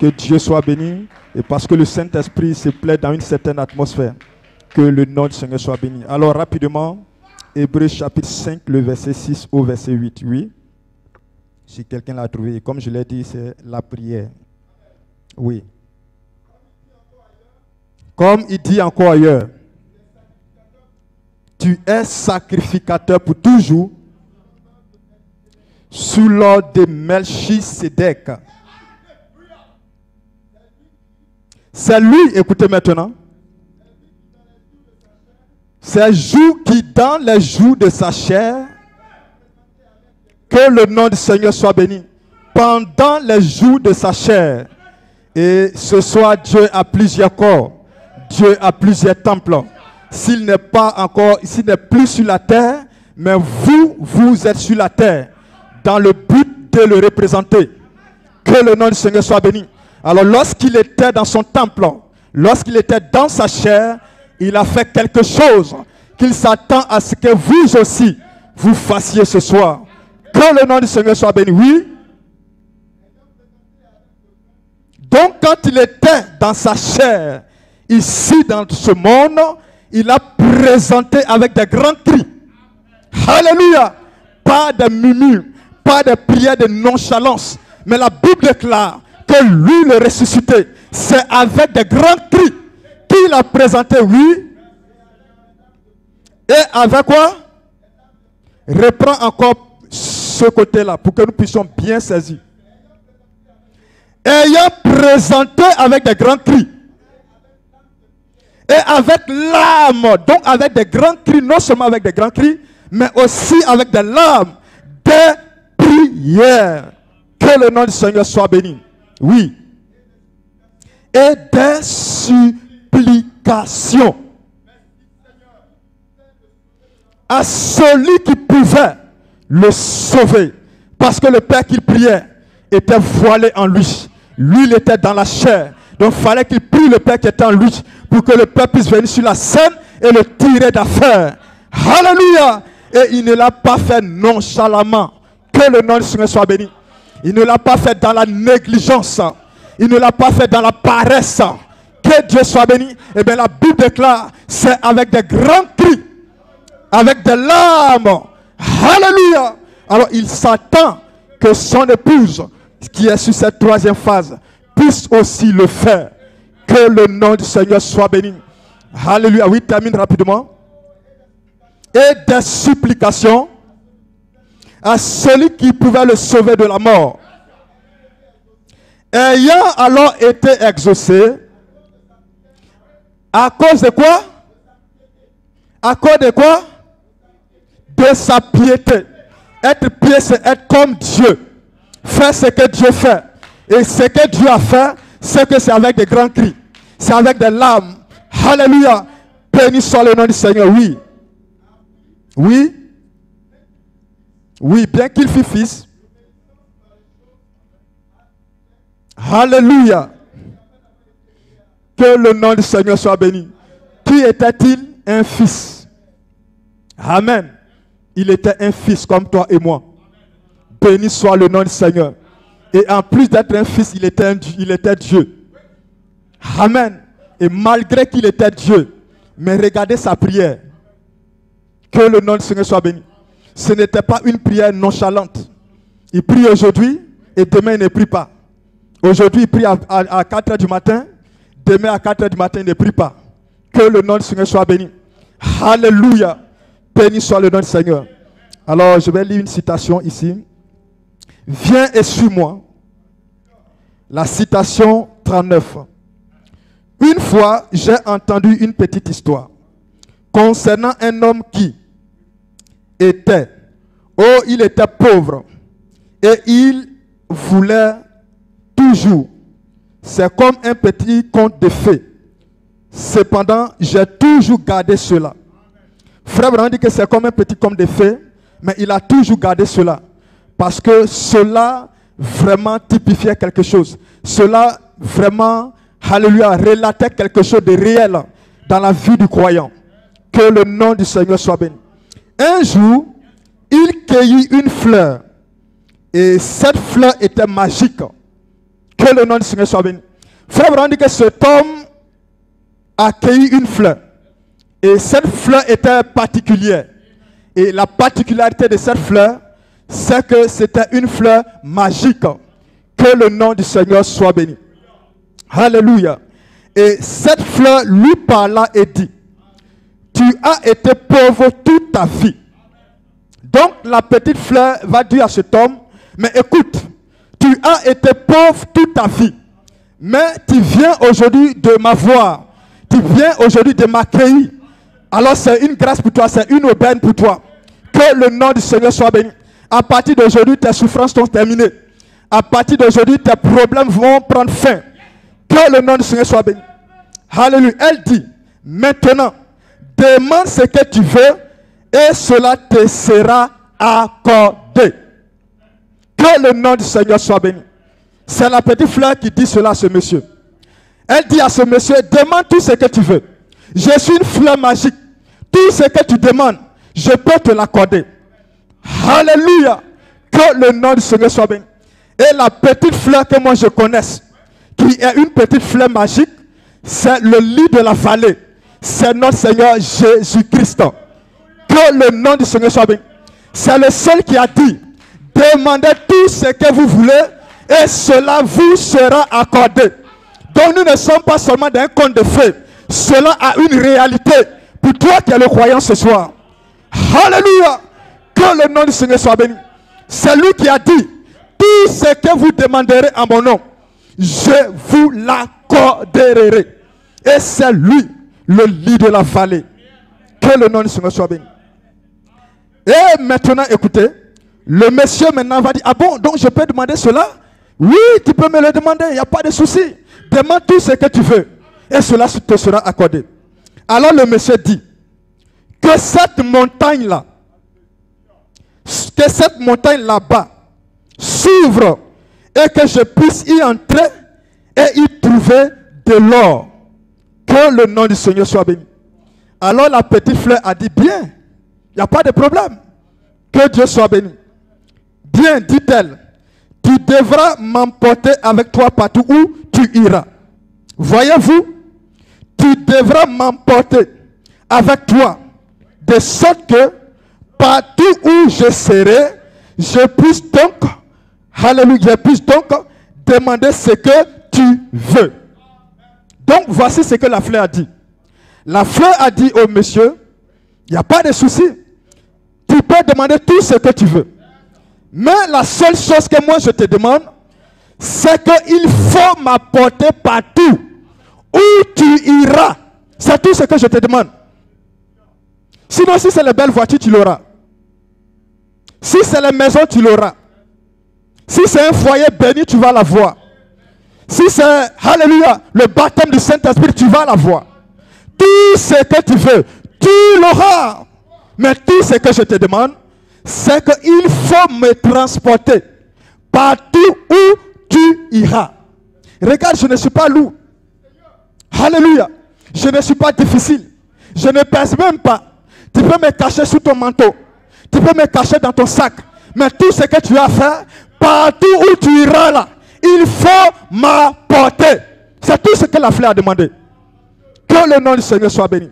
Que Dieu soit béni. Et parce que le Saint-Esprit se plaît dans une certaine atmosphère. Que le nom du Seigneur soit béni. Alors rapidement, Hébreux chapitre 5, le verset 6 au verset 8. Oui. Si quelqu'un l'a trouvé. Comme je l'ai dit, c'est la prière. Oui. Comme il dit encore ailleurs. Tu es sacrificateur pour toujours sous l'ordre de Melchisédek. C'est lui, écoutez maintenant, c'est jour qui, dans les jours de sa chair, que le nom du Seigneur soit béni, pendant les jours de sa chair. Et ce soir, Dieu a plusieurs corps, Dieu a plusieurs temples. S'il n'est pas encore, s'il n'est plus sur la terre, mais vous êtes sur la terre, dans le but de le représenter. Que le nom du Seigneur soit béni. Alors lorsqu'il était dans son temple, lorsqu'il était dans sa chair, il a fait quelque chose qu'il s'attend à ce que vous aussi, vous fassiez ce soir. Que le nom du Seigneur soit béni. Oui. Donc quand il était dans sa chair, ici dans ce monde, il a présenté avec des grands cris. Alléluia. Pas de murmures, pas de prières de nonchalance. Mais la Bible déclare que lui, le ressuscité, c'est avec des grands cris qu'il a présenté, oui. Et avec quoi? Reprends encore ce côté-là pour que nous puissions bien saisir. Ayant présenté avec des grands cris. Et avec l'âme, donc avec des grands cris, non seulement avec des grands cris, mais aussi avec des larmes, des prières. Que le nom du Seigneur soit béni. Oui. Et des supplications à celui qui pouvait le sauver. Parce que le Père qu'il priait était voilé en lui. Lui, il était dans la chair. Donc, il fallait qu'il prie le Père qui était en lui pour que le Père puisse venir sur la scène et le tirer d'affaire. Alléluia! Et il ne l'a pas fait nonchalamment. Que le nom du Seigneur soit béni. Il ne l'a pas fait dans la négligence. Il ne l'a pas fait dans la paresse. Que Dieu soit béni. Eh bien, la Bible déclare, c'est avec des grands cris, avec des larmes. Alléluia! Alors, il s'attend que son épouse, qui est sur cette troisième phase, puisse aussi le faire. Que le nom du Seigneur soit béni. Alléluia. Oui, termine rapidement. Et des supplications à celui qui pouvait le sauver de la mort. Ayant alors été exaucé, à cause de quoi? À cause de quoi? De sa piété. Être pieux, c'est être comme Dieu. Faire ce que Dieu fait. Et ce que Dieu a fait, c'est que c'est avec des grands cris. C'est avec des larmes. Alléluia. Béni soit le nom du Seigneur. Oui. Oui. Oui, bien qu'il fût fils. Alléluia. Que le nom du Seigneur soit béni. Qui était-il? Un fils. Amen. Il était un fils comme toi et moi. Béni soit le nom du Seigneur. Et en plus d'être un fils, il était Dieu. Amen. Et malgré qu'il était Dieu, mais regardez sa prière. Que le nom du Seigneur soit béni. Ce n'était pas une prière nonchalante. Il prie aujourd'hui et demain il ne prie pas. Aujourd'hui il prie à 4 h du matin. Demain à 4 h du matin il ne prie pas. Que le nom du Seigneur soit béni. Alléluia. Béni soit le nom du Seigneur. Alors je vais lire une citation ici. Viens et suis-moi. La citation 39. Une fois, j'ai entendu une petite histoire concernant un homme qui était, il était pauvre et il voulait toujours. C'est comme un petit conte de fées. Cependant, j'ai toujours gardé cela. Frère Branham dit que c'est comme un petit conte de fées, mais il a toujours gardé cela. Parce que cela vraiment typifiait quelque chose. Cela vraiment, alléluia, relatait quelque chose de réel dans la vie du croyant. Que le nom du Seigneur soit béni. Un jour, il cueillit une fleur. Et cette fleur était magique. Que le nom du Seigneur soit béni. Frère, on dit que cet homme a cueilli une fleur. Et cette fleur était particulière. Et la particularité de cette fleur, c'est que c'était une fleur magique. Que le nom du Seigneur soit béni. Alléluia. Et cette fleur lui parla et dit, tu as été pauvre toute ta vie. Donc la petite fleur va dire à cet homme, mais écoute, tu as été pauvre toute ta vie. Mais tu viens aujourd'hui de m'avoir. Tu viens aujourd'hui de m'accueillir. Alors c'est une grâce pour toi, c'est une aubaine pour toi. Que le nom du Seigneur soit béni. À partir d'aujourd'hui, tes souffrances sont terminées. À partir d'aujourd'hui, tes problèmes vont prendre fin. Que le nom du Seigneur soit béni. Alléluia. Elle dit, maintenant, demande ce que tu veux et cela te sera accordé. Que le nom du Seigneur soit béni. C'est la petite fleur qui dit cela à ce monsieur. Elle dit à ce monsieur, demande tout ce que tu veux. Je suis une fleur magique. Tout ce que tu demandes, je peux te l'accorder. Alléluia. Que le nom du Seigneur soit béni. Et la petite fleur que moi je connaisse, qui est une petite fleur magique, c'est le lit de la vallée. C'est notre Seigneur Jésus-Christ. Que le nom du Seigneur soit béni. C'est le seul qui a dit, demandez tout ce que vous voulez et cela vous sera accordé. Donc nous ne sommes pas seulement dans un conte de fées. Cela a une réalité pour toi qui es le croyant ce soir. Alléluia. Que le nom du Seigneur soit béni. C'est lui qui a dit, tout ce que vous demanderez en mon nom, je vous l'accorderai. Et c'est lui, le lit de la vallée. Que le nom du Seigneur soit béni. Et maintenant, écoutez, le monsieur maintenant va dire, ah bon, donc je peux demander cela? Oui, tu peux me le demander, il n'y a pas de souci. Demande tout ce que tu veux et cela te sera accordé. Alors le monsieur dit, que cette montagne là-bas s'ouvre et que je puisse y entrer et y trouver de l'or. Que le nom du Seigneur soit béni. Alors la petite fleur a dit, bien, il n'y a pas de problème. Que Dieu soit béni. Bien, dit-elle, tu devras m'emporter avec toi partout où tu iras. Voyez-vous, tu devras m'emporter avec toi, de sorte que partout où je serai, je puisse donc, alléluia, je puisse donc demander ce que tu veux. Donc voici ce que la fleur a dit. La fleur a dit au monsieur, il n'y a pas de souci. Tu peux demander tout ce que tu veux. Mais la seule chose que moi je te demande, c'est qu'il faut m'apporter partout où tu iras. C'est tout ce que je te demande. Sinon, si c'est les belles voitures, tu l'auras. Si c'est les maisons, tu l'auras. Si c'est un foyer béni, tu vas l'avoir. Si c'est, alléluia, le baptême du Saint-Esprit, tu vas l'avoir. Tout ce que tu veux, tu l'auras. Mais tout ce que je te demande, c'est qu'il faut me transporter partout où tu iras. Regarde, je ne suis pas lourd. Alléluia. Je ne suis pas difficile. Je ne pèse même pas. Tu peux me cacher sous ton manteau. Tu peux me cacher dans ton sac. Mais tout ce que tu as à faire, partout où tu iras là, il faut m'apporter. C'est tout ce que la fleur a demandé. Que le nom du Seigneur soit béni.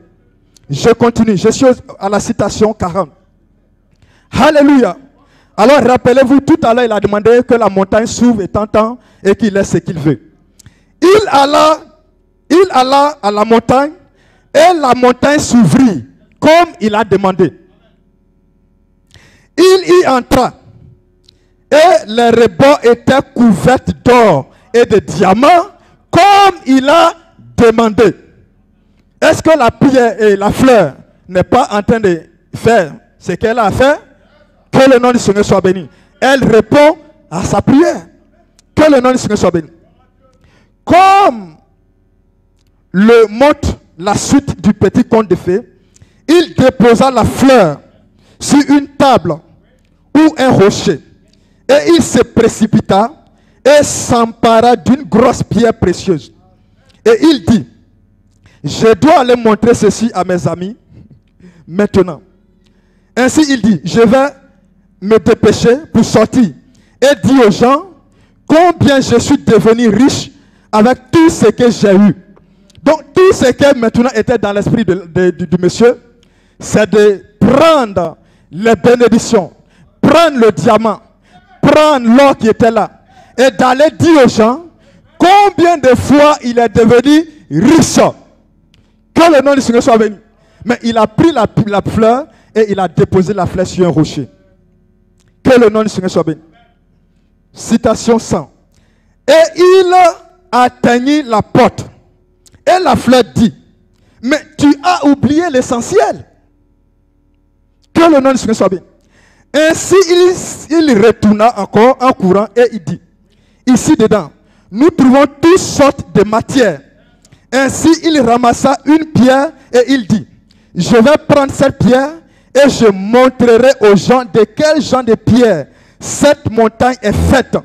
Je continue. Je suis à la citation 40. Alléluia. Alors rappelez-vous, tout à l'heure il a demandé que la montagne s'ouvre et t'entend et qu'il ait ce qu'il veut. Il alla à la montagne et la montagne s'ouvrit comme il a demandé. Il y entra et les rebords étaient couverts d'or et de diamants comme il a demandé. Est-ce que la pierre et la fleur n'est pas en train de faire ce qu'elle a fait? Que le nom du Seigneur soit béni. Elle répond à sa prière. Que le nom du Seigneur soit béni. Comme le montre la suite du petit conte de fées, il déposa la fleur sur une table ou un rocher. Et il se précipita et s'empara d'une grosse pierre précieuse. Et il dit, je dois aller montrer ceci à mes amis maintenant. Ainsi il dit, je vais me dépêcher pour sortir et dire aux gens combien je suis devenu riche avec tout ce que j'ai eu. Donc tout ce qui maintenant était dans l'esprit du monsieur, c'est de prendre les bénédictions, prendre le diamant, prendre l'or qui était là, et d'aller dire aux gens combien de fois il est devenu riche. Que le nom du Seigneur soit béni. Mais il a pris la fleur et il a déposé la fleur sur un rocher. Que le nom du Seigneur soit béni. Citation 100. Et il atteignit la porte. Et la fleur dit, mais tu as oublié l'essentiel. Que le nom du Seigneur soit béni. Ainsi, il retourna encore en courant et il dit, ici dedans, nous trouvons toutes sortes de matières. Ainsi, il ramassa une pierre et il dit, je vais prendre cette pierre et je montrerai aux gens de quel genre de pierre cette montagne est faite.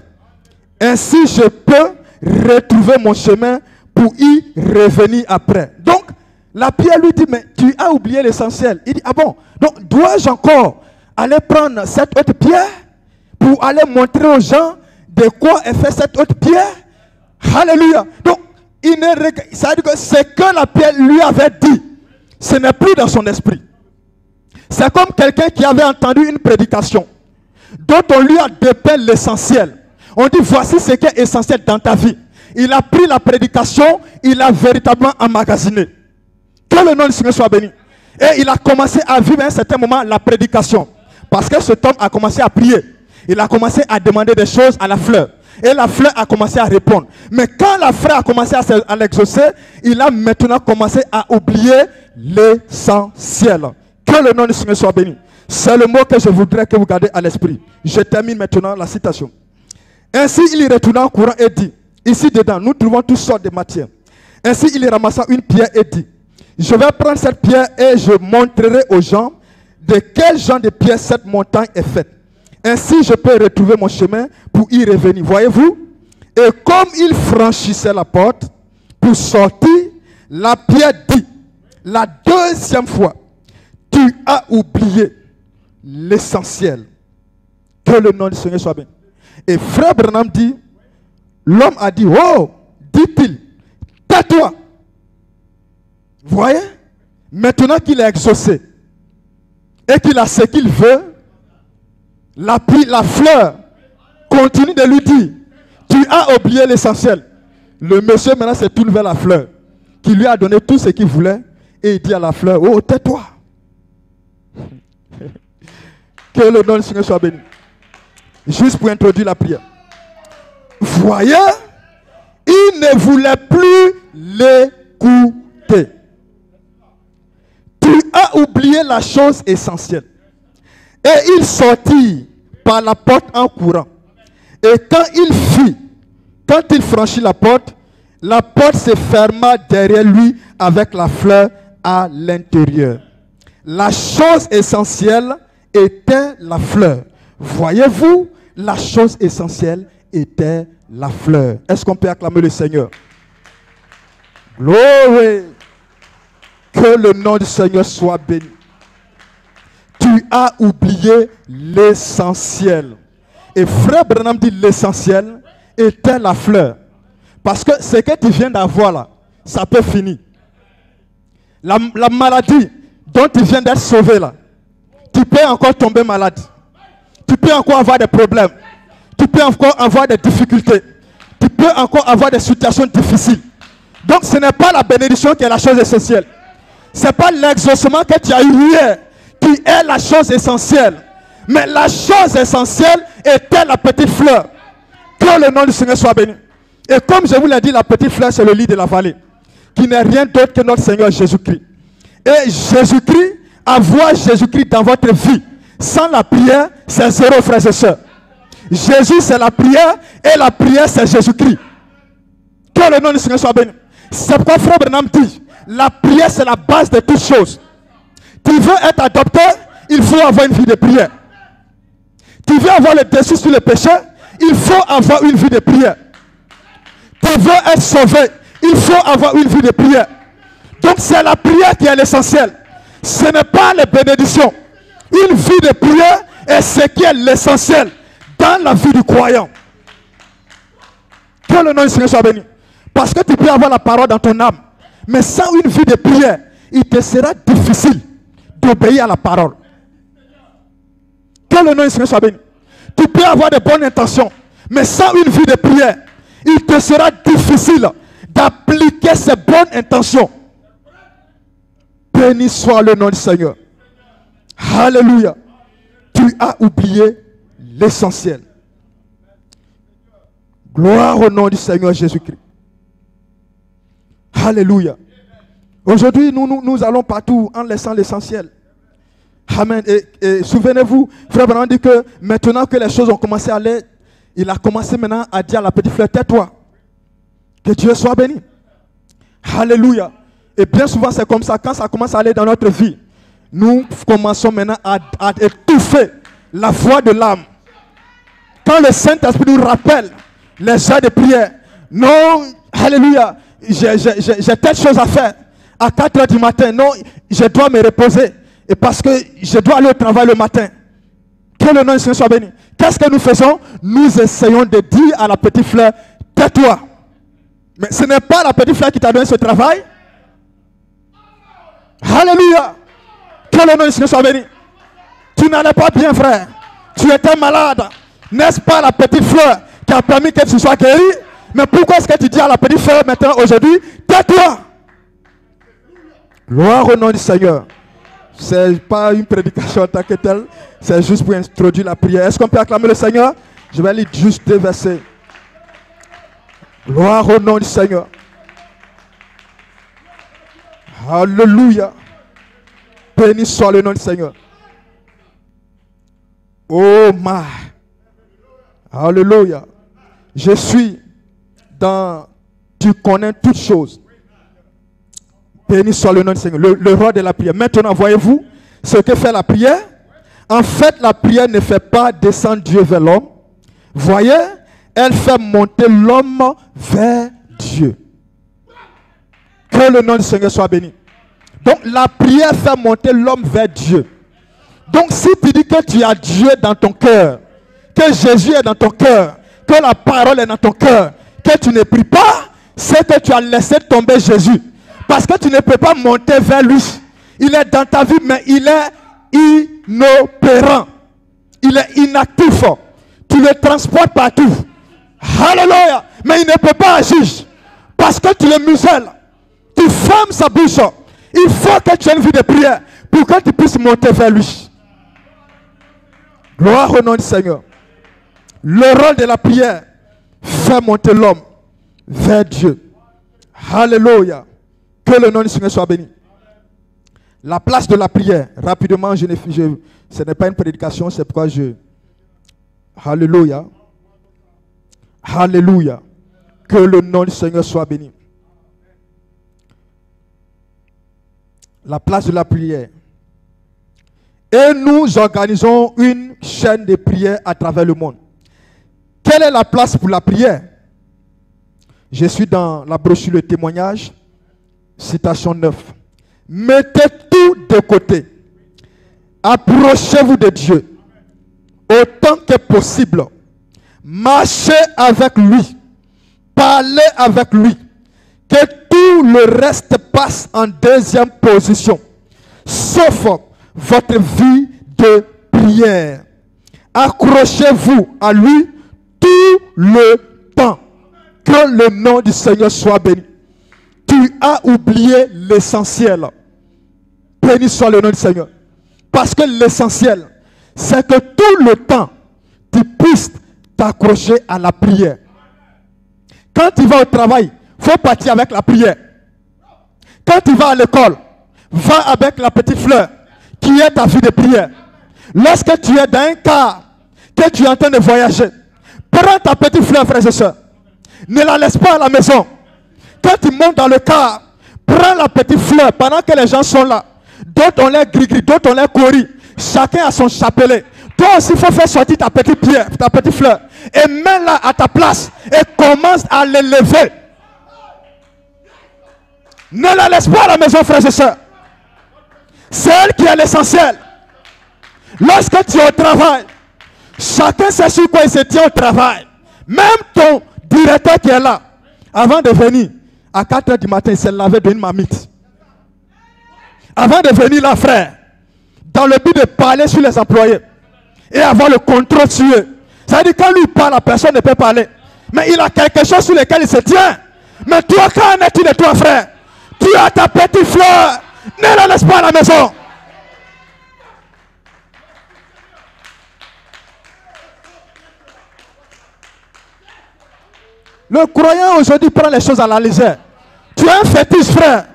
Ainsi, je peux retrouver mon chemin pour y revenir après. Donc, la pierre lui dit, mais tu as oublié l'essentiel. Il dit, ah bon, donc dois-je encore aller prendre cette autre pierre pour aller montrer aux gens de quoi est faite cette autre pierre? Alléluia. Donc, ça veut dire que ce que la pierre lui avait dit, ce n'est plus dans son esprit. C'est comme quelqu'un qui avait entendu une prédication dont on lui a dépeint l'essentiel. On dit, voici ce qui est essentiel dans ta vie. Il a pris la prédication, il a véritablement emmagasiné. Que le nom du Seigneur soit béni. Et il a commencé à vivre à un certain moment la prédication. Parce que cet homme a commencé à prier. Il a commencé à demander des choses à la fleur. Et la fleur a commencé à répondre. Mais quand la fleur a commencé à l'exaucer, il a maintenant commencé à oublier l'essentiel. Que le nom du Seigneur soit béni. C'est le mot que je voudrais que vous gardez à l'esprit. Je termine maintenant la citation. Ainsi, il retourna en courant et dit, ici dedans, nous trouvons toutes sortes de matières. Ainsi, il ramassa une pierre et dit, je vais prendre cette pierre et je montrerai aux gens de quel genre de pierre cette montagne est faite. Ainsi, je peux retrouver mon chemin pour y revenir. Voyez-vous? Et comme il franchissait la porte pour sortir, la pierre dit, la deuxième fois, tu as oublié l'essentiel. Que le nom du Seigneur soit béni. Et frère Branham dit, l'homme a dit, oh, dit-il, tais-toi. Vous voyez? Maintenant qu'il est exaucé et qu'il a ce qu'il veut, la fleur continue de lui dire, tu as oublié l'essentiel. Le monsieur maintenant s'est tourné vers la fleur, qui lui a donné tout ce qu'il voulait, et il dit à la fleur, oh, tais-toi. Que le nom du Seigneur soit béni. Juste pour introduire la prière. Voyez, il ne voulait plus l'écouter. Tu as oublié la chose essentielle. Et il sortit par la porte en courant. Et quand il franchit la porte se ferma derrière lui avec la fleur à l'intérieur. La chose essentielle était la fleur. Voyez-vous, la chose essentielle était la fleur. Est-ce qu'on peut acclamer le Seigneur? Gloire. Que le nom du Seigneur soit béni. Tu as oublié l'essentiel. Et frère Branham dit l'essentiel était la fleur. Parce que ce que tu viens d'avoir là, ça peut finir. La maladie dont tu viens d'être sauvé là, tu peux encore tomber malade. Tu peux encore avoir des problèmes. Tu peux encore avoir des difficultés. Tu peux encore avoir des situations difficiles. Donc ce n'est pas la bénédiction qui est la chose essentielle. Ce n'est pas l'exaucement que tu as eu hier qui est la chose essentielle. Mais la chose essentielle était la petite fleur. Que le nom du Seigneur soit béni. Et comme je vous l'ai dit, la petite fleur, c'est le lit de la vallée. Qui n'est rien d'autre que notre Seigneur Jésus-Christ. Et Jésus-Christ, avoir Jésus-Christ dans votre vie, sans la prière, c'est zéro, frères et sœurs. Jésus, c'est la prière, et la prière, c'est Jésus-Christ. Que le nom du Seigneur soit béni. C'est pourquoi frère Branham dit, la prière, c'est la base de toutes choses. Tu veux être adopté, il faut avoir une vie de prière. Tu veux avoir le dessus sur le péché, il faut avoir une vie de prière. Tu veux être sauvé, il faut avoir une vie de prière. Donc c'est la prière qui est l'essentiel. Ce n'est pas les bénédictions. Une vie de prière est ce qui est l'essentiel dans la vie du croyant. Que le nom du Seigneur soit béni. Parce que tu peux avoir la parole dans ton âme. Mais sans une vie de prière, il te sera difficile d'obéir à la parole. Que le nom du Seigneur soit béni. Tu peux avoir de bonnes intentions. Mais sans une vie de prière, il te sera difficile d'appliquer ces bonnes intentions. Béni soit le nom du Seigneur. Alléluia. Tu as oublié l'essentiel. Gloire au nom du Seigneur Jésus-Christ. Alléluia. Aujourd'hui, nous allons partout en laissant l'essentiel. Amen. Et souvenez-vous, frère Branham dit que maintenant que les choses ont commencé à aller, il a commencé maintenant à dire à la petite fleur, tais-toi. Que Dieu soit béni. Alléluia. Et bien souvent c'est comme ça, quand ça commence à aller dans notre vie, nous commençons maintenant à étouffer la voix de l'âme. Quand le Saint-Esprit nous rappelle les heures de prière, non, alléluia, j'ai telle chose à faire à 4 h du matin, non, je dois me reposer, et parce que je dois aller au travail le matin. Que le nom du Seigneur soit béni. Qu'est-ce que nous faisons? Nous essayons de dire à la petite fleur, tais-toi. Mais ce n'est pas la petite fleur qui t'a donné ce travail. Alléluia. Que le nom du Seigneur soit béni. Tu n'allais pas bien, frère. Tu étais malade. N'est-ce pas la petite fleur qui a permis que tu sois guéri? Mais pourquoi est-ce que tu dis à la petite fleur maintenant, aujourd'hui, tais-toi? Gloire au nom du Seigneur. Ce n'est pas une prédication en tant que telle. C'est juste pour introduire la prière. Est-ce qu'on peut acclamer le Seigneur? Je vais lire juste 2 versets. Gloire au nom du Seigneur. Alléluia. Béni soit le nom du Seigneur. Oh my. Alléluia. Je suis dans... Tu connais toutes choses. Béni soit le nom du Seigneur. Le roi de la prière. Maintenant, voyez-vous ce que fait la prière? En fait, la prière ne fait pas descendre Dieu vers l'homme. Voyez, elle fait monter l'homme vers Dieu. Que le nom du Seigneur soit béni. Donc, la prière fait monter l'homme vers Dieu. Donc, si tu dis que tu as Dieu dans ton cœur, que Jésus est dans ton cœur, que la parole est dans ton cœur, que tu ne pries pas, c'est que tu as laissé tomber Jésus. Parce que tu ne peux pas monter vers lui. Il est dans ta vie, mais il est inopérant. Il est inactif. Tu le transportes partout. Alléluia. Mais il ne peut pas agir. Parce que tu le muselles. Tu fermes sa bouche. Il faut que tu aies une vie de prière pour que tu puisses monter vers lui. Gloire au nom du Seigneur. Le rôle de la prière fait monter l'homme vers Dieu. Alléluia. Que le nom du Seigneur soit béni. La place de la prière, rapidement, ce n'est pas une prédication, c'est pourquoi Alléluia. Alléluia. Que le nom du Seigneur soit béni. La place de la prière. Et nous organisons une chaîne de prière à travers le monde. Quelle est la place pour la prière? Je suis dans la brochure Le Témoignage, citation 9. Mettez tout de côté. Approchez-vous de Dieu autant que possible. Marchez avec lui. Parlez avec lui. Que tout le reste passe en deuxième position. Sauf votre vie de prière. Accrochez-vous à lui tout le temps. Que le nom du Seigneur soit béni. Tu as oublié l'essentiel. Béni soit le nom du Seigneur. Parce que l'essentiel, c'est que tout le temps, tu puisses t'accrocher à la prière. Quand tu vas au travail, il faut partir avec la prière. Quand tu vas à l'école, va avec la petite fleur qui est ta vie de prière. Lorsque tu es dans un car, que tu es en train de voyager, prends ta petite fleur, frères et sœurs. Ne la laisse pas à la maison. Quand tu montes dans le car, prends la petite fleur pendant que les gens sont là. D'autres ont l'air gris-gris, d'autres ont l'air couris. Chacun a son chapelet. Toi aussi, il faut faire sortir ta petite pierre, ta petite fleur. Et mets-la à ta place. Et commence à l'élever. Ne la laisse pas à la maison, frères et sœurs. C'est elle qui est l'essentiel. Lorsque tu es au travail, chacun sait sur quoi il se tient au travail. Même ton directeur qui est là, avant de venir, à 4 h du matin, il s'est lavé d'une marmite. Avant de venir là, frère, dans le but de parler sur les employés et avoir le contrôle sur eux. Ça veut dire quand lui parle, la personne ne peut parler. Mais il a quelque chose sur lequel il se tient. Mais toi, qu'en est-il de toi, frère? Tu as ta petite fleur. Ne la laisse pas à la maison. Le croyant aujourd'hui prend les choses à la légère. Tu as un fétiche, frère.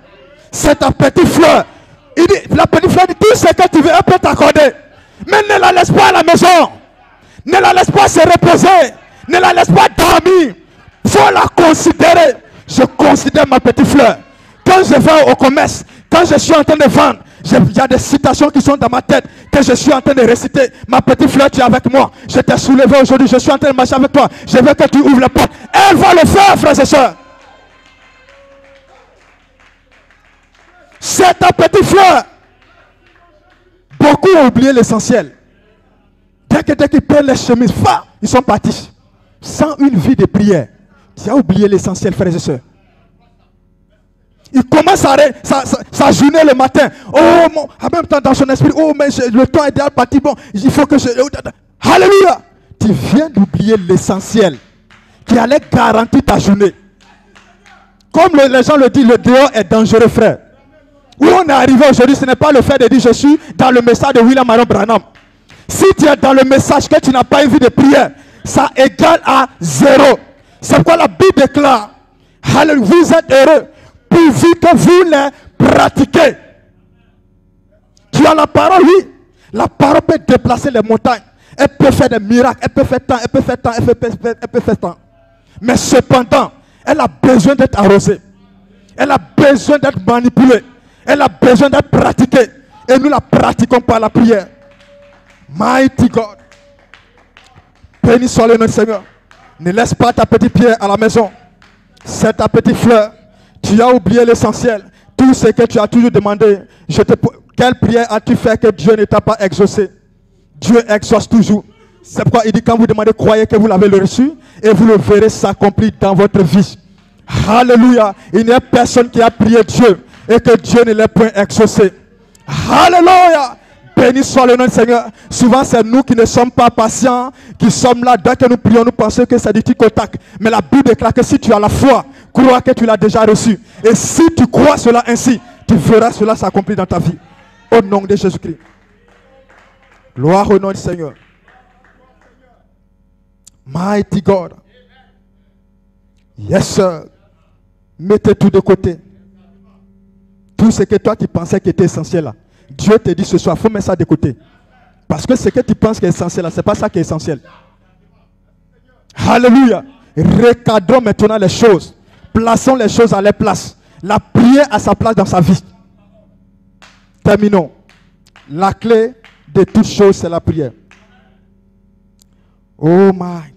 C'est ta petite fleur. Il dit, la petite fleur dit, tout ce que tu veux, elle peut t'accorder. Mais ne la laisse pas à la maison. Ne la laisse pas se reposer. Ne la laisse pas dormir. Il faut la considérer. Je considère ma petite fleur. Quand je vais au commerce, quand je suis en train de vendre, il y a des citations qui sont dans ma tête que je suis en train de réciter. Ma petite fleur, tu es avec moi. Je t'ai soulevé aujourd'hui. Je suis en train de marcher avec toi. Je veux que tu ouvres la porte. Elle va le faire, frères et sœurs. C'est ta petite fleur. Beaucoup ont oublié l'essentiel. Dès qu'ils prennent les chemises, ils sont partis. Sans une vie de prière. Tu as oublié l'essentiel, frères et sœurs. Il commence sa journée le matin. Oh, en même temps dans son esprit, oh, mais le temps est déjà parti. Bon, il faut que je... Alléluia. Tu viens d'oublier l'essentiel qui allait garantir ta journée. Comme les gens le disent, le dehors est dangereux, frère. Où on est arrivé aujourd'hui, ce n'est pas le fait de dire je suis dans le message de William Aaron Branham. Si tu es dans le message que tu n'as pas une vie de prière, ça égale à 0. C'est pourquoi la Bible déclare, vous êtes heureux pourvu que vous les pratiquez. Tu as la parole, oui. La parole peut déplacer les montagnes. Elle peut faire des miracles. Elle peut faire tant, elle peut faire tant, elle peut faire tant. Mais cependant, elle a besoin d'être arrosée. Elle a besoin d'être manipulée. Elle a besoin d'être pratiquée. Et nous la pratiquons par la prière. Mighty God. Béni soit le nom du Seigneur. Ne laisse pas ta petite pierre à la maison. C'est ta petite fleur. Tu as oublié l'essentiel. Tout ce que tu as toujours demandé. Quelle prière as-tu fait que Dieu ne t'a pas exaucé? Dieu exauce toujours. C'est pourquoi il dit quand vous demandez, croyez que vous l'avez reçu. Et vous le verrez s'accomplir dans votre vie. Alléluia. Il n'y a personne qui a prié Dieu. Et que Dieu ne l'ait point exaucé. Alléluia. Béni soit le nom du Seigneur. Souvent, c'est nous qui ne sommes pas patients, qui sommes là. Dès que nous prions, nous pensons que c'est du tic au tac. Mais la Bible déclare que si tu as la foi, crois que tu l'as déjà reçu. Et si tu crois cela ainsi, tu verras cela s'accomplir dans ta vie. Au nom de Jésus-Christ. Gloire au nom du Seigneur. Mighty God. Yes, sir. Mettez tout de côté. Tout ce que toi tu pensais qui était essentiel là. Dieu te dit ce soir, il faut mettre ça de côté. Parce que ce que tu penses qui est essentiel là, ce n'est pas ça qui est essentiel. Alléluia. Recadrons maintenant les choses. Plaçons les choses à leur place. La prière à sa place dans sa vie. Terminons. La clé de toutes choses, c'est la prière. Oh my.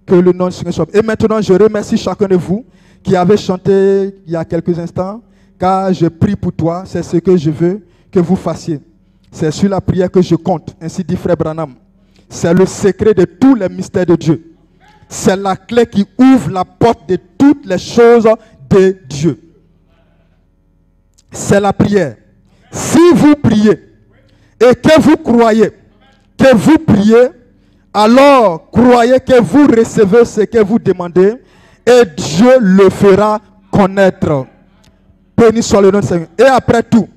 Que le nom du Seigneur soit. Et maintenant, je remercie chacun de vous qui avez chanté il y a quelques instants. Car je prie pour toi, c'est ce que je veux que vous fassiez. C'est sur la prière que je compte, ainsi dit Frère Branham. C'est le secret de tous les mystères de Dieu. C'est la clé qui ouvre la porte de toutes les choses de Dieu. C'est la prière. Si vous priez et que vous croyez que vous priez, alors croyez que vous recevez ce que vous demandez et Dieu le fera connaître. Béni soit le nom du Seigneur. Et après tout,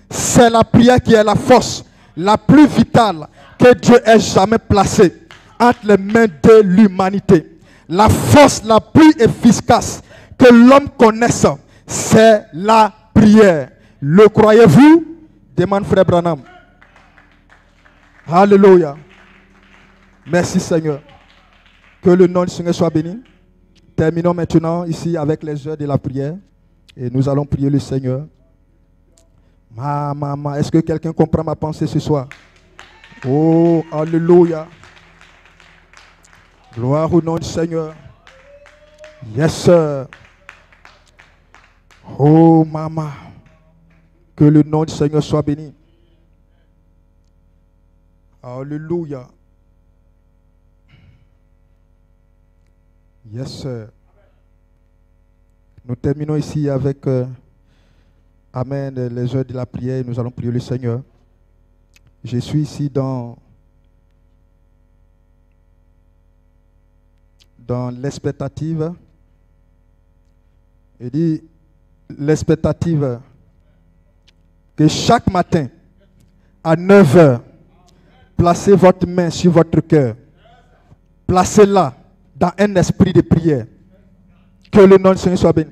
c'est la prière qui est la force la plus vitale que Dieu ait jamais placée entre les mains de l'humanité. La force la plus efficace que l'homme connaisse, c'est la prière. Le croyez-vous? Demande Frère Branham. Alléluia. Merci Seigneur. Que le nom du Seigneur soit béni. Terminons maintenant ici avec les heures de la prière. Et nous allons prier le Seigneur. Maman, est-ce que quelqu'un comprend ma pensée ce soir? Oh, alléluia. Gloire au nom du Seigneur. Yes, sir. Oh, maman. Que le nom du Seigneur soit béni. Alléluia. Yes, sir. Nous terminons ici avec Amen, les heures de la prière. Nous allons prier le Seigneur. Je suis ici dans l'expectative. Il dit l'expectative que chaque matin à 9 h, placez votre main sur votre cœur. Placez-la dans un esprit de prière. Que le nom du Seigneur soit béni.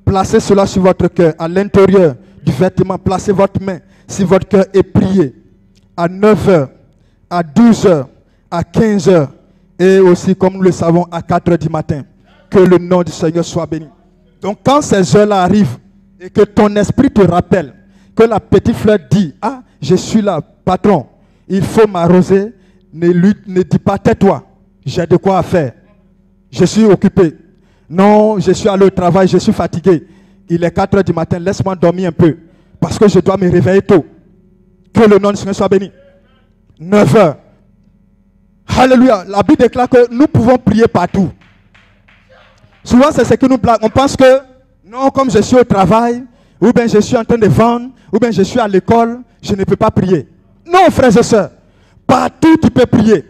Placez cela sur votre cœur, à l'intérieur du vêtement. Placez votre main sur votre cœur et priez. À 9 h, à 12 h, à 15 h et aussi, comme nous le savons, à 4 h du matin. Que le nom du Seigneur soit béni. Donc quand ces heures-là arrivent et que ton esprit te rappelle que la petite fleur dit, ah, je suis là, patron, il faut m'arroser, ne dis pas, tais-toi, j'ai de quoi faire, je suis occupé. Non, je suis allé au travail, je suis fatigué. Il est 4 h du matin, laisse-moi dormir un peu, parce que je dois me réveiller tôt. Que le nom du Seigneur soit béni. 9 h. Alléluia. La Bible déclare que nous pouvons prier partout. Souvent, c'est ce que nous blaguons. On pense que, non, comme je suis au travail, ou bien je suis en train de vendre, ou bien je suis à l'école, je ne peux pas prier. Non, frères et sœurs. Partout, tu peux prier.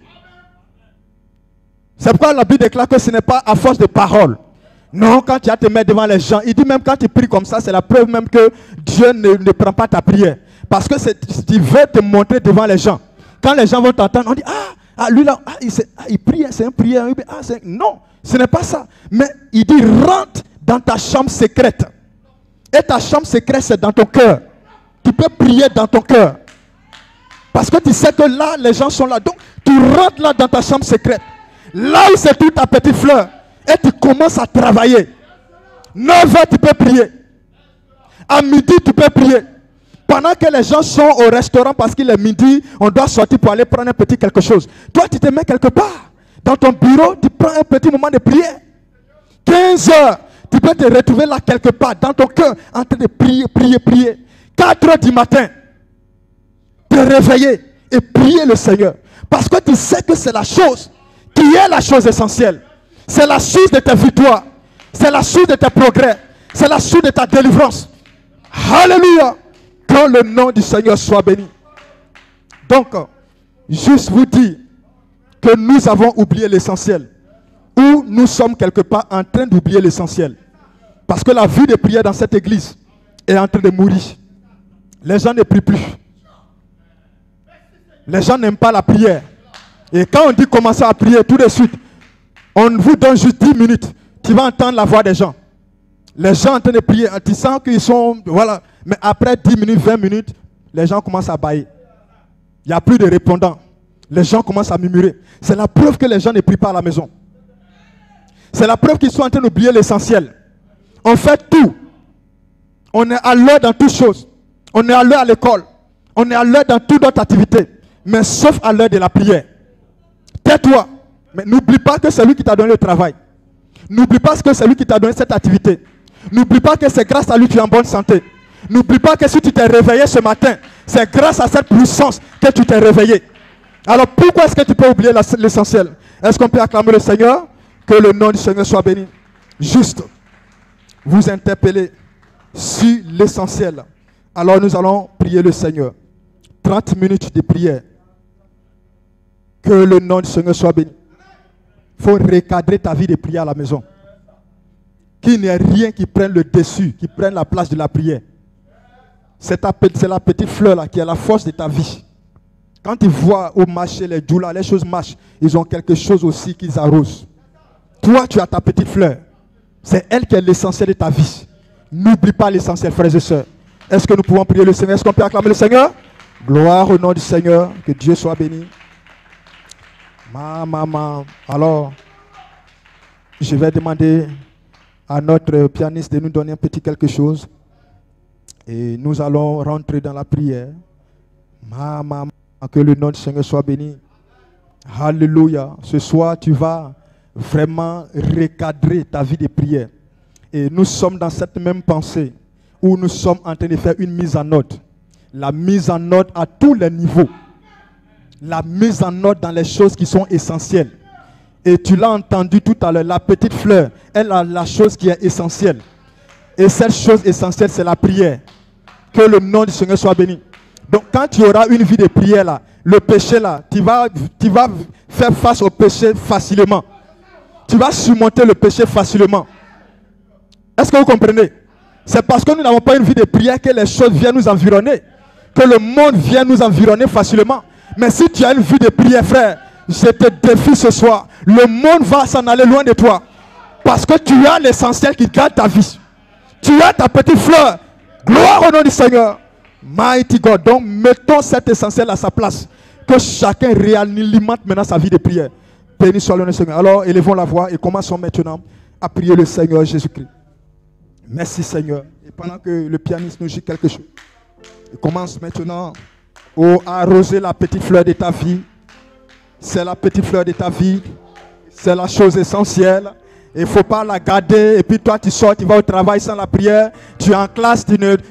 C'est pourquoi la Bible déclare que ce n'est pas à force de parole. Non, quand tu as te mettre devant les gens, il dit même quand tu pries comme ça, c'est la preuve même que Dieu ne prend pas ta prière. Parce que il veut te montrer devant les gens. Quand les gens vont t'entendre, on dit, lui là, il prie, c'est un prière. Non, ce n'est pas ça. Mais il dit, rentre dans ta chambre secrète. Et ta chambre secrète, c'est dans ton cœur. Tu peux prier dans ton cœur. Parce que tu sais que là, les gens sont là. Donc, tu rentres là dans ta chambre secrète. Là où c'est toute ta petite fleur. Et tu commences à travailler. 9 h, tu peux prier. À midi, tu peux prier. Pendant que les gens sont au restaurant parce qu'il est midi, on doit sortir pour aller prendre un petit quelque chose. Toi, tu te mets quelque part. Dans ton bureau, tu prends un petit moment de prière. 15 h, tu peux te retrouver là quelque part, dans ton cœur, en train de prier. 4 h du matin, te réveiller et prier le Seigneur. Parce que tu sais que c'est la chose qui est la chose essentielle. C'est la source de tes victoires. C'est la source de tes progrès. C'est la source de ta délivrance. Alléluia. Que le nom du Seigneur soit béni. Donc, juste vous dire que nous avons oublié l'essentiel. Ou nous sommes quelque part en train d'oublier l'essentiel. Parce que la vie de prière dans cette église est en train de mourir. Les gens ne prient plus. Les gens n'aiment pas la prière. Et quand on dit commencer à prier tout de suite, on vous donne juste 10 minutes. Tu vas entendre la voix des gens. Les gens en train de prier, tu sens qu'ils sont... Voilà. Mais après 10 minutes, 20 minutes, les gens commencent à bailler. Il n'y a plus de répondants. Les gens commencent à murmurer. C'est la preuve que les gens ne prient pas à la maison. C'est la preuve qu'ils sont en train d'oublier l'essentiel. On fait tout. On est à l'heure dans toutes choses. On est à l'heure à l'école. On est à l'heure dans toute notre activité. Mais sauf à l'heure de la prière. Tais-toi. Mais n'oublie pas que c'est lui qui t'a donné le travail. N'oublie pas que c'est lui qui t'a donné cette activité. N'oublie pas que c'est grâce à lui que tu es en bonne santé. N'oublie pas que si tu t'es réveillé ce matin, c'est grâce à cette puissance que tu t'es réveillé. Alors pourquoi est-ce que tu peux oublier l'essentiel? Est-ce qu'on peut acclamer le Seigneur? Que le nom du Seigneur soit béni. Juste vous interpeller sur l'essentiel. Alors nous allons prier le Seigneur. 30 minutes de prière. Que le nom du Seigneur soit béni. Il faut recadrer ta vie de prière à la maison. Qu'il n'y ait rien qui prenne le dessus, qui prenne la place de la prière. C'est la petite fleur là qui est la force de ta vie. Quand tu vois au marché les doulas, les choses marchent, ils ont quelque chose aussi qu'ils arrosent. Toi, tu as ta petite fleur. C'est elle qui est l'essentiel de ta vie. N'oublie pas l'essentiel, frères et sœurs. Est-ce que nous pouvons prier le Seigneur? Est-ce qu'on peut acclamer le Seigneur? Gloire au nom du Seigneur. Que Dieu soit béni. Alors, je vais demander à notre pianiste de nous donner un petit quelque chose. Et nous allons rentrer dans la prière. Que le nom du Seigneur soit béni. Alléluia. Ce soir, tu vas vraiment recadrer ta vie de prière. Et nous sommes dans cette même pensée où nous sommes en train de faire une mise en ordre. La mise en ordre à tous les niveaux. La mise en ordre dans les choses qui sont essentielles. Et tu l'as entendu tout à l'heure, la petite fleur, elle a la chose qui est essentielle. Et cette chose essentielle, c'est la prière. Que le nom du Seigneur soit béni. Donc quand tu auras une vie de prière là, le péché là, tu vas faire face au péché facilement. Tu vas surmonter le péché facilement. Est-ce que vous comprenez? C'est parce que nous n'avons pas une vie de prière que les choses viennent nous environner. Que le monde vient nous environner facilement. Mais si tu as une vie de prière, frère, je te défie ce soir. Le monde va s'en aller loin de toi. Parce que tu as l'essentiel qui garde ta vie. Tu as ta petite fleur. Gloire au nom du Seigneur. Mighty God. Donc mettons cet essentiel à sa place. Que chacun réalimente maintenant sa vie de prière. Béni soit le nom du Seigneur. Alors élevons la voix et commençons maintenant à prier le Seigneur Jésus-Christ. Merci Seigneur. Et pendant que le pianiste nous joue quelque chose, il commence maintenant à arroser la petite fleur de ta vie. C'est la petite fleur de ta vie. C'est la chose essentielle. Il ne faut pas la garder. Et puis toi tu sors, tu vas au travail sans la prière. Tu es en classe,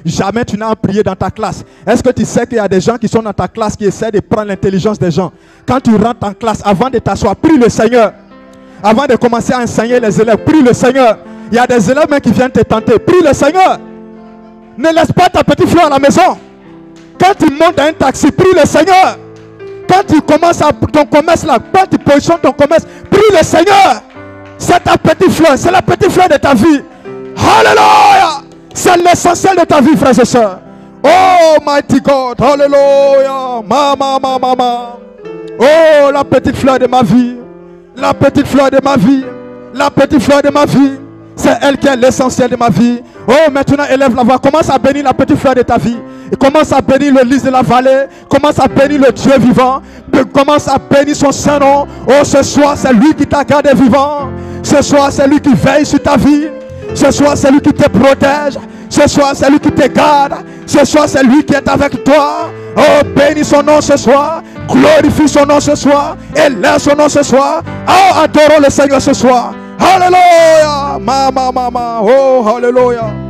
jamais tu n'as prié dans ta classe. Est-ce que tu sais qu'il y a des gens qui sont dans ta classe qui essaient de prendre l'intelligence des gens? Quand tu rentres en classe, avant de t'asseoir, prie le Seigneur. Avant de commencer à enseigner les élèves, prie le Seigneur. Il y a des élèves même qui viennent te tenter. Prie le Seigneur. Ne laisse pas ta petite fleur à la maison. Quand tu montes dans un taxi, prie le Seigneur. Quand tu commences ton commerce là, quand tu positionnes ton commerce, prie le Seigneur. C'est ta petite fleur, c'est la petite fleur de ta vie. Alléluia. C'est l'essentiel de ta vie, frères et sœurs. Oh, mighty God. Alléluia. Mama. Oh, la petite fleur de ma vie. La petite fleur de ma vie. La petite fleur de ma vie. C'est elle qui est l'essentiel de ma vie. Oh, maintenant élève la voix. Commence à bénir la petite fleur de ta vie. Et commence à bénir le lys de la vallée. Commence à bénir le Dieu vivant. Commence à bénir son Saint-Nom. Oh, ce soir, c'est lui qui t'a gardé vivant. Ce soir, c'est lui qui veille sur ta vie. Ce soir, c'est lui qui te protège. Ce soir, c'est lui qui te garde. Ce soir, c'est lui qui est avec toi. Oh, bénis son nom ce soir. Glorifie son nom ce soir. Élève son nom ce soir. Oh, adorons le Seigneur ce soir. Alléluia. Mama. Oh, alléluia.